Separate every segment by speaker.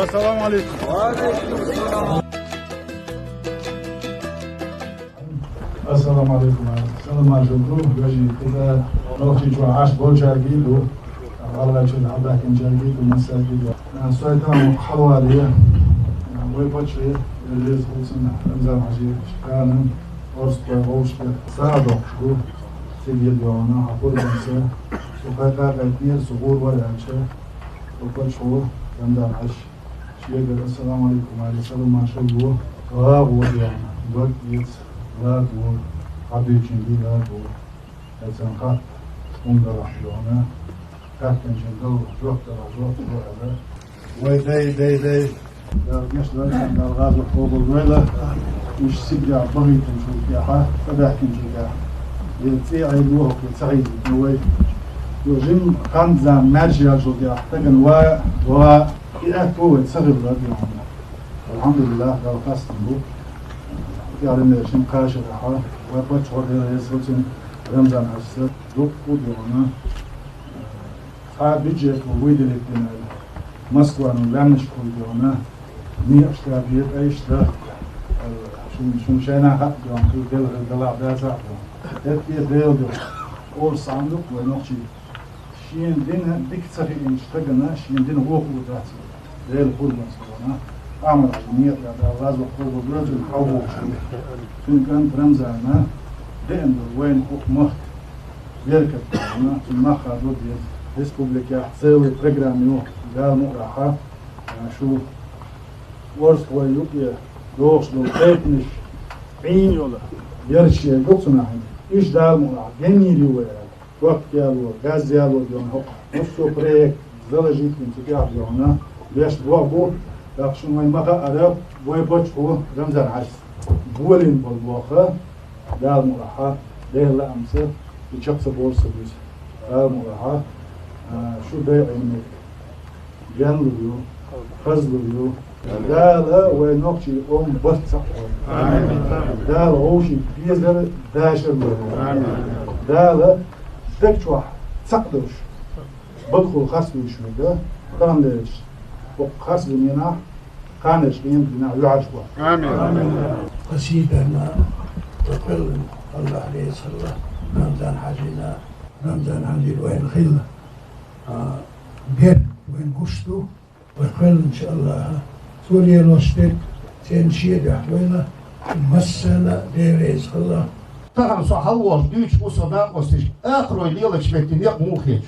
Speaker 1: Assalamu alaikum.
Speaker 2: Assalamu alaikum. Salam alaikum. Gaji kita waktu itu ash boljar gitu. Allah itu Allah kan jadi itu masalah gitu. Soal itu halal dia. ويبتشي اللي خلصنا رمضان عجيب كان أرسط وغوش ساعدوا شو سيدي اليوم حفور بنسى وكذا كثير صغور ولا شيء وبتشو رمضان عش شيء السلام عليكم وعليكم السلام ما شاء الله غاو يعني وقت يس لا تقول عبد الجندي لا تقول إنسان خاط منظر حيونا كابتن جندو جوكت رجوت هذا وي مش لازم الغاز وحبوب الويلة مش سجع بغيت نشوف فيها فبحكي نشوفها يلتقي عيدوه ويتسعيد نوي يوجين كان زمان ماجي شو دي احتاجن و يأكلوا ويتسغل راديو الحمد لله لو قصد بو يعني نشين قاش الرحى ويبغى شغل يسوسن رمضان عشرة دوب وديونا صعب يجي ويد اللي مسكوا انه لا نشكر ديونا ني اشتغل بيت ايشتغل شو مشينا حق يوم في دل دلع بازع تبقي ديل اور صندوق ونقشي شين دين ديك صفي اشتغلنا شين دين هو ذات ديل قرب مسكونا اعمل عمليات على الغاز وقوه برجل حوه شو كان رمزنا دين وين مخ يركب في المخر ضد ريسبوبليكا تسوي برنامج ده مقرحة شو ورث ويوكي دوش لو تكنش عين يولا يرشي دوكسنا إيش ده مقرحة جميل يولا وقت يالو غاز يالو ديون هو نصو بريك زلجيت من تجاه ديونا ليش بوابو لكن ما يمكن أدب ويبتش هو رمزان عشر بولين بالواقع ده مقرحة ده لا أمسه يشخص بورصة بيس ده مقرحة شو بيع عينك جنبه خزبه دالا ونقشي بطع دالا هوشي بيزر داشر دالا دكتوح تسقدوش بدخل خصبي شو ده طبعا ليش خصبي مناح كانش بين بنا يعجبه
Speaker 3: آمين قصيدنا تقل الله عليه الصلاة رمضان حجينا رمضان حجي وين خلة بير وين قشتو وكل إن شاء الله سوريا الوسطى تنشيد أحوالا مسألة ديريز الله
Speaker 4: طبعا صح الله ديش وصداق وستش آخر الليلة شبكتين يق مو خيش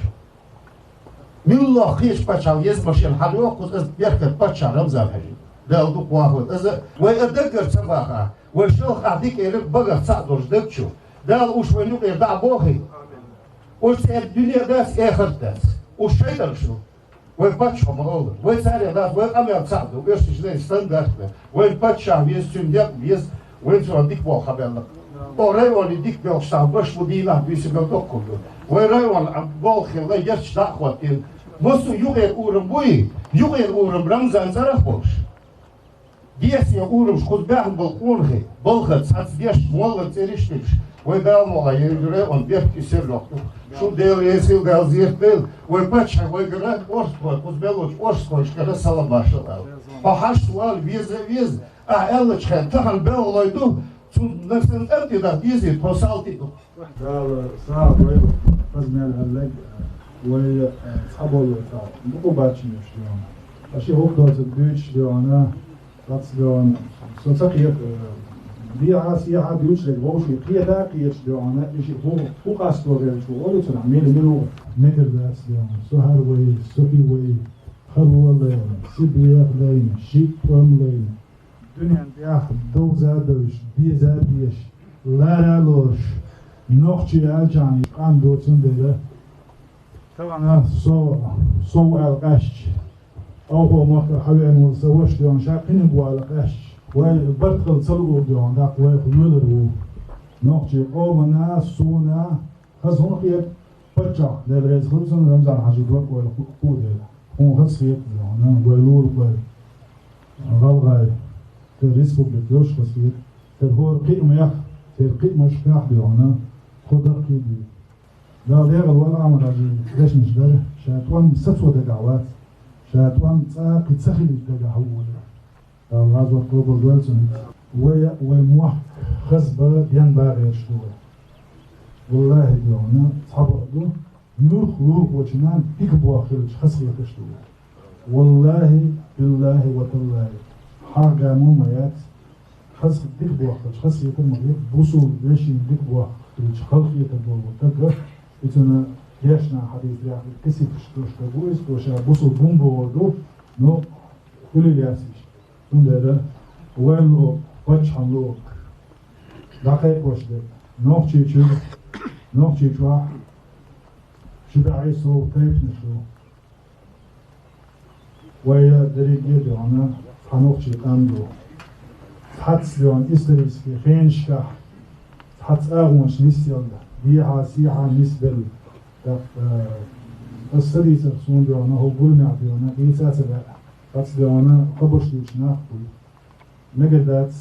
Speaker 4: من الله خيش بتشال يزمش الحلوق وإذ يركض بتشال رمزان حجي ده أدوك واحد إذا ويأدقر سباقة والشيخ أعطيك إليك بقى تصعدوش دكشو ده وش وينوك يدع بوخي وش الدنيا داس آخر داس والشيطان شو ويبتشهم الأول ويساري داس ويقامي تصعدو ويرشيش لين ستاندرد ويبتشها ويز تندق ويز وين شو عندك بوخة بيلا وريوان يديك بيوشتاع باش مدينة بيسي بيوتوك كله وريوان بوخي لا يرش داخواتين مصو يغير أورم بوي يغير أورم رمزان زرخوش ديس يا أورم شخود باهم بالقونخي بلخت ساتس ديش مولد تريشتش ويدال مولا يجري on بيحكي سير لوحده شو ديل يسيل ديل زيرتيل ويبتشها ويجري أورسكوي كوزبلوش أورسكوي شكرا سلام باشا فحش سؤال ويز أهلش خان تهان بيل لايدو نفسن أنت ده يزيد بوسالتي
Speaker 2: قال صعب فزميل هلاك وصحابه الوفاء مو باتشي يشتغل أشي هو ده تدوش ديانا راتسدان سنتقيك دي عاسية بيوشلك بوشي قيادة قيش ديانا إشي هو قاستو غير شو أولو تنعمل منو نكر داس ديانا سهر وي سوكي وي خلوة لين سبيق لين شيك وم لين دنيا دياخ دو زادوش بي زاديش لا لوش نوخشي الجاني قام دوتون ديده طبعا سو القش أو هو مخ حوين وسوش ديان شاقين بوا القش وبرتقل صلوا ديان داق ويخلوا نوخشي قومنا سونا خزون خير بچا دلرز خلصن رمضان حجي دوك والقود هو خصيت ديان ويلور غلغاي الريسبوبليك يوش خصيت هو قيم يخ قيم مشكاح ديانا خضر كيدي لا دير الوضع عمر عجيب ليش مش داره شاتوان ستوى دقعوات شاتوان تساقي تسخي لتجاه هو الغازوة طوبل دولسون وموح خزبة بيان باغير شوية والله ديونا صحبه نخو وجنان بيكبوا خلج خسخي تشتوي والله بالله وتالله حاجة مميات خسخ بيكبوا خلج خسخي تمغير بوصل بيشي بيكبوا خلج خلقية الدول وتقر إتنا يشنا حديث يعني كسي تشتوش تقويس توشا بوصل بومبو وردو نو كل الياسيش تندر وين بچان لو دقيق وشده نوخ چيچو نوخ چيچوا شده عيسو تيف نشو ويا دريجي ديونا فانوخ چيقان دو تحتس ديون إستريسكي خينشكا تحتس أغونش نسيال بيها سيحا نسبل السريس خصون ديونا هو بولمع ديونا إيساس بقى تحتس ديونا قبش ديوشنا نقدات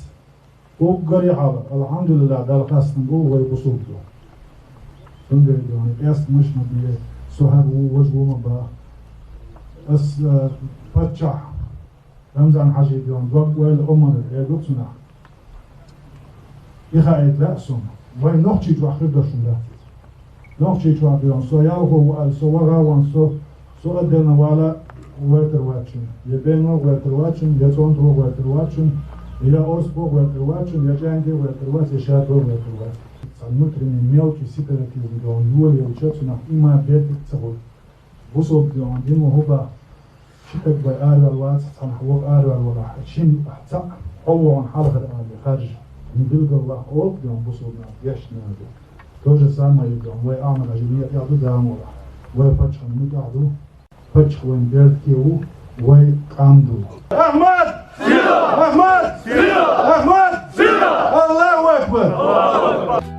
Speaker 2: وقري حاضر الحمد لله دال قاستن بو ويبصوب دو فندق يعني قاست مش مبيه سوهب ووجبو مبا اس فتشح رمزان حاجي ديون دوك ويل أمان الهيدوك سنع إخايت لأسهم وي نوخشي جو أخير درشن لا نوخشي جو أخير سو يالهو وقال سو وغاوان سو أدلنا والا ويتر واتشن يبينو ويتر واتشن يتونتو ويتر واتشن يا أوسبو ويترواتشن يا جانجي ويترواتش يا شاتو ويترواتش. سنوتر من ميلكي سيبرتي ودون يولي وشاتنا إما بيتك تقول بوصل دون دين وهبا شكل بأربع الوات سنحوق أربع الوضع شين أحتق قوة حلقة الآلي خارج من دلق الله أوك دون بوصل دون يشنا دون توجه سامة يدون ويعمل عجمية يعدو دام وضع ويفتش من يعدو فتش وين بيرتكيو ويقامدو أحمد أحمد أحمد الله أكبر